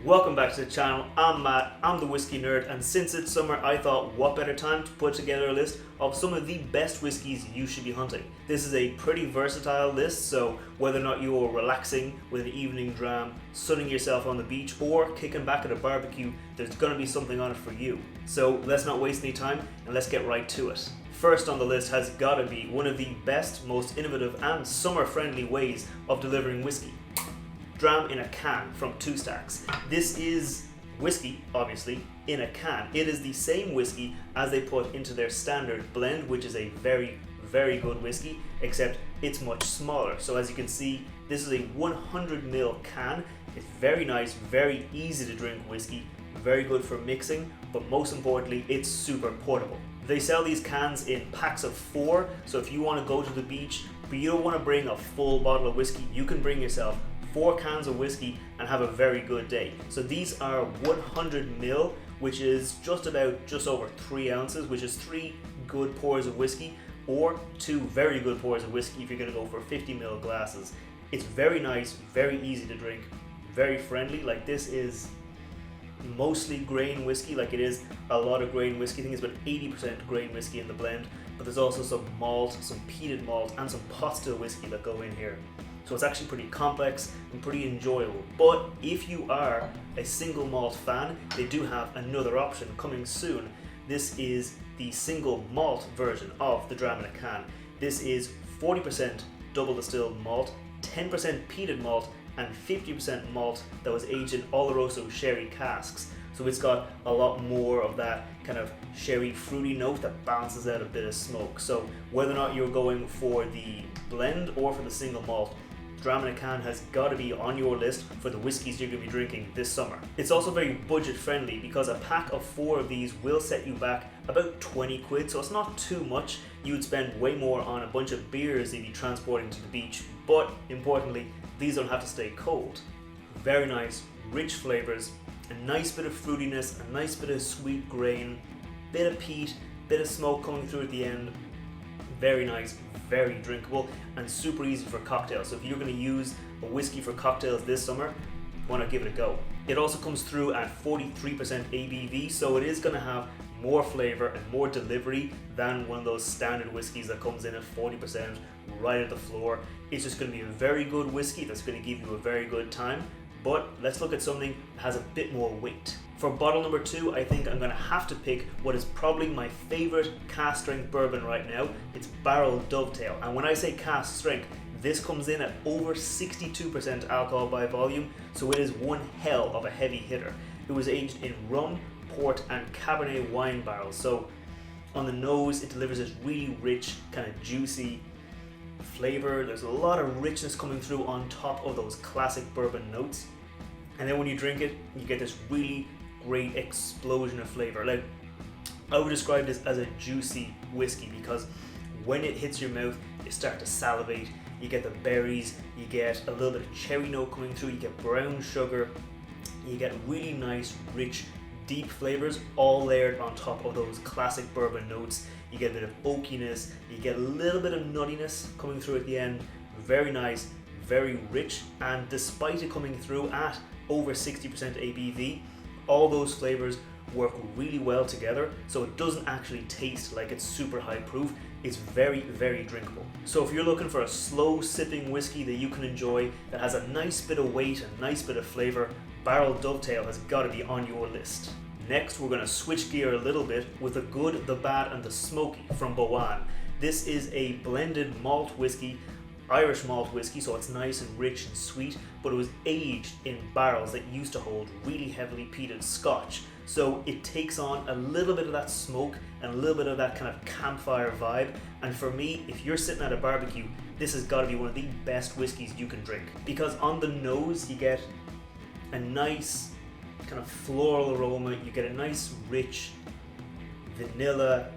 Welcome back to the channel. I'm Matt, I'm the whiskey nerd, and since it's summer I thought what better time to put together a list of some of the best whiskeys you should be hunting. This is a pretty versatile list, so whether or not you're relaxing with an evening dram, sunning yourself on the beach, or kicking back at a barbecue, there's going to be something on it for you. So let's not waste any time and let's get right to it. First on the list has got to be one of the best, most innovative and summer friendly ways of delivering whiskey. Dram in a can from Two Stacks. This is whiskey, obviously, in a can. It is the same whiskey as they put into their standard blend, which is a very, very good whiskey, except it's much smaller. So as you can see, this is a 100ml can. It's very nice, very easy to drink whiskey, very good for mixing, but most importantly, it's super portable. They sell these cans in packs of 4, so if you want to go to the beach, but you don't want to bring a full bottle of whiskey, you can bring yourself 4 cans of whiskey and have a very good day. So these are 100ml, which is just over 3 ounces, which is 3 good pours of whiskey, or 2 very good pours of whiskey if you're going to go for 50ml glasses. It's very nice, very easy to drink, very friendly. Like, this is mostly grain whiskey, like it is a lot of grain whiskey. I think it's about 80% grain whiskey in the blend, but there's also some malt, some peated malt, and some pot still whiskey that go in here. So it's actually pretty complex and pretty enjoyable. But if you are a single malt fan, they do have another option coming soon. This is the single malt version of the Dram in a can. This is 40% double distilled malt, 10% peated malt, and 50% malt that was aged in Oloroso sherry casks. So it's got a lot more of that kind of sherry fruity note that balances out a bit of smoke. So whether or not you're going for the blend or for the single malt, Dram in a can has got to be on your list for the whiskeys you're going to be drinking this summer. It's also very budget friendly because a pack of 4 of these will set you back about 20 quid, so it's not too much. You would spend way more on a bunch of beers if you're transporting to the beach, but importantly, these don't have to stay cold. Very nice, rich flavors, a nice bit of fruitiness, a nice bit of sweet grain, bit of peat, bit of smoke coming through at the end. Very nice, very drinkable, and super easy for cocktails. So if you're going to use a whiskey for cocktails this summer, why not give it a go? It also comes through at 43% ABV, so it is going to have more flavor and more delivery than one of those standard whiskeys that comes in at 40% right at the floor. It's just going to be a very good whiskey that's going to give you a very good time. But let's look at something that has a bit more weight. For bottle number 2, I think I'm going to have to pick what is probably my favorite cask strength bourbon right now. It's Barrell Dovetail. And when I say cask strength, this comes in at over 62% alcohol by volume, so it is one hell of a heavy hitter. It was aged in rum, port, and Cabernet wine barrels. So on the nose, it delivers this really rich, kind of juicy flavor. There's a lot of richness coming through on top of those classic bourbon notes. And then when you drink it, you get this really great explosion of flavor. Like, I would describe this as a juicy whiskey because when it hits your mouth, you start to salivate. You get the berries, you get a little bit of cherry note coming through, you get brown sugar, you get really nice, rich, deep flavors all layered on top of those classic bourbon notes. You get a bit of oakiness, you get a little bit of nuttiness coming through at the end. Very nice, very rich, and despite it coming through at over 60% ABV, all those flavors work really well together, so it doesn't actually taste like it's super high proof. It's very, very drinkable. So if you're looking for a slow sipping whiskey that you can enjoy, that has a nice bit of weight and a nice bit of flavor, Barrell Dovetail has got to be on your list. Next, we're going to switch gear a little bit with the good, the bad, and the smoky from Bourbon. This is a blended malt whiskey, Irish malt whiskey, so it's nice and rich and sweet, but it was aged in barrels that used to hold really heavily peated scotch. So it takes on a little bit of that smoke and a little bit of that kind of campfire vibe. And for me, if you're sitting at a barbecue, this has got to be one of the best whiskeys you can drink. Because on the nose, you get a nice kind of floral aroma, you get a nice rich vanilla,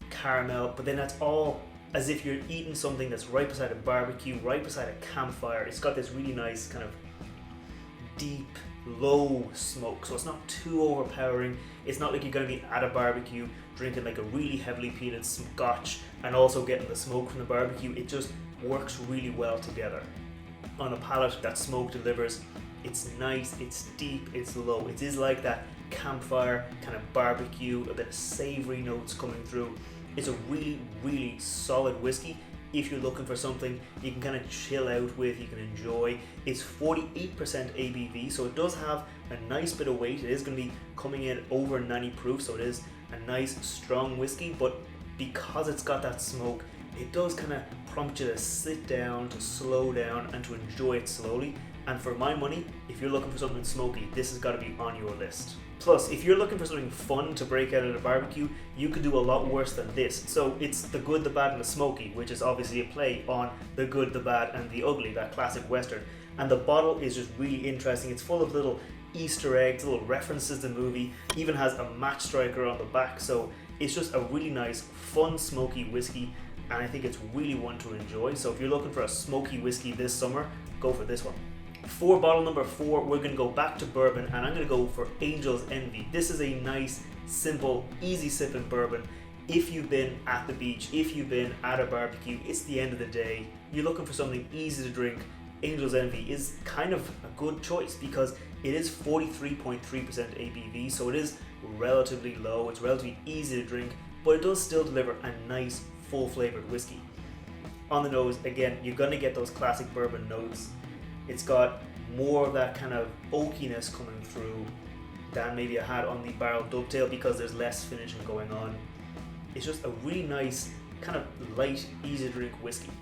caramel, but then that's all as if you're eating something that's right beside a barbecue, right beside a campfire. It's got this really nice kind of deep, low smoke, so it's not too overpowering. It's not like you're going to be at a barbecue drinking like a really heavily peated scotch and also getting the smoke from the barbecue. It just works really well together. On the palate, that smoke delivers It's nice, it's deep, it's low. It is like that campfire kind of barbecue, a bit of savory notes coming through. It's a really, really solid whiskey. If you're looking for something you can kind of chill out with, you can enjoy. It's 48% ABV, so it does have a nice bit of weight. It is going to be coming in over 90 proof, so it is a nice strong whiskey, but because it's got that smoke, it does kind of prompt you to sit down, to slow down, and to enjoy it slowly. And for my money, if you're looking for something smoky, this has got to be on your list. Plus, if you're looking for something fun to break out at a barbecue, you could do a lot worse than this. So it's the good, the bad, and the smoky, which is obviously a play on the good, the bad, and the ugly, that classic Western. And the bottle is just really interesting. It's full of little Easter eggs, little references to the movie, even has a match striker on the back. So it's just a really nice, fun, smoky whiskey, and I think it's really one to enjoy. So if you're looking for a smoky whiskey this summer, go for this one. For bottle number 4, we're going to go back to bourbon, and I'm going to go for Angel's Envy. This is a nice, simple, easy sipping bourbon. If you've been at the beach, if you've been at a barbecue, it's the end of the day, you're looking for something easy to drink, Angel's Envy is kind of a good choice because it is 43.3% ABV, so it is relatively low, it's relatively easy to drink, but it does still deliver a nice, full flavored whiskey. On the nose, again, you're going to get those classic bourbon notes. It's got more of that kind of oakiness coming through than maybe I had on the Barrell Dovetail because there's less finishing going on. It's just a really nice, kind of light, easy to drink whiskey.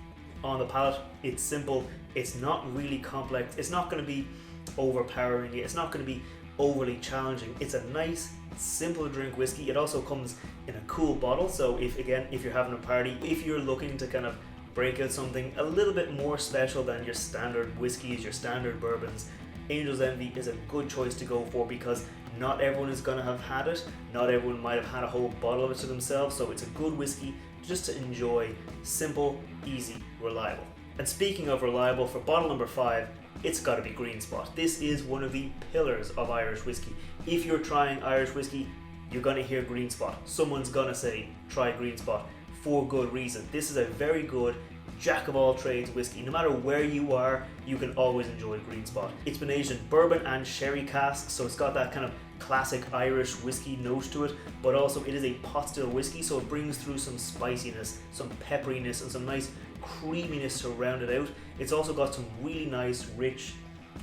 On the palate, it's simple, it's not really complex, it's not going to be overpowering, it's not going to be overly challenging. It's a nice, simple to drink whiskey. It also comes in a cool bottle, so if you're having a party, if you're looking to kind of break out something a little bit more special than your standard whiskeys, your standard bourbons, Angel's Envy is a good choice to go for because not everyone is going to have had it, not everyone might have had a whole bottle of it to themselves, so it's a good whiskey just to enjoy, simple, easy, reliable. And speaking of reliable, for bottle number 5, it's got to be Green Spot. This is one of the pillars of Irish whiskey. If you're trying Irish whiskey, you're going to hear Green Spot. Someone's going to say, try Green Spot. For good reason. This is a very good jack of all trades whiskey. No matter where you are, you can always enjoy Green Spot. It's been aged in bourbon and sherry casks, so it's got that kind of classic Irish whiskey note to it, but also it is a pot still whiskey, so it brings through some spiciness, some pepperiness, and some nice creaminess to round it out. It's also got some really nice, rich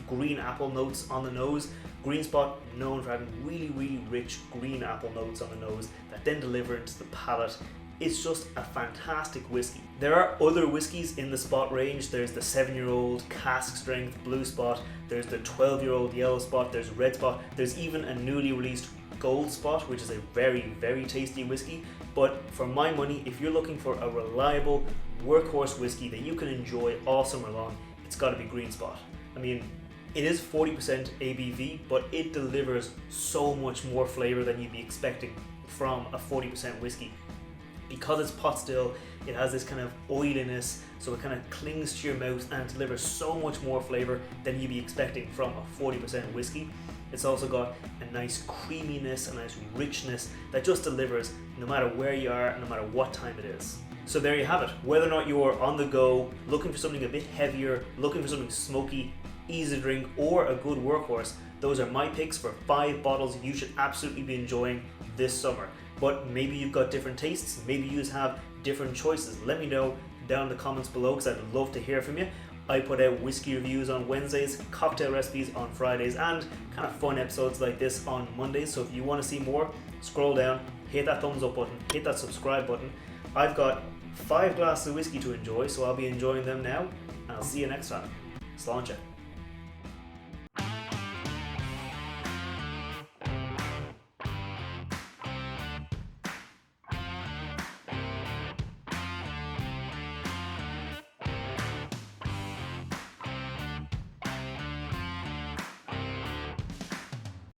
green apple notes on the nose. Green Spot known for having really, really rich green apple notes on the nose that then deliver into the palate. It's just a fantastic whiskey. There are other whiskies in the Spot range. There's the 7-year-old cask strength Blue Spot, there's the 12-year-old Yellow Spot, there's Red Spot, there's even a newly released Gold Spot, which is a very, very tasty whiskey. But for my money, if you're looking for a reliable workhorse whiskey that you can enjoy all summer long, it's got to be Green Spot. I mean, it is 40% ABV, but it delivers so much more flavor than you'd be expecting from a 40% whiskey. Because it's pot still, it has this kind of oiliness, so it kind of clings to your mouth and delivers so much more flavor than you'd be expecting from a 40% whiskey. It's also got a nice creaminess, a nice richness that just delivers no matter where you are, no matter what time it is. So there you have it. Whether or not you're on the go, looking for something a bit heavier, looking for something smoky, easy to drink, or a good workhorse, those are my picks for 5 bottles you should absolutely be enjoying this summer. But maybe you've got different tastes, maybe you just have different choices. Let me know down in the comments below because I'd love to hear from you. I put out whiskey reviews on Wednesdays, cocktail recipes on Fridays, and kind of fun episodes like this on Mondays. So if you want to see more, scroll down, hit that thumbs up button, hit that subscribe button. I've got 5 glasses of whiskey to enjoy, so I'll be enjoying them now, and I'll see you next time. Sláinte.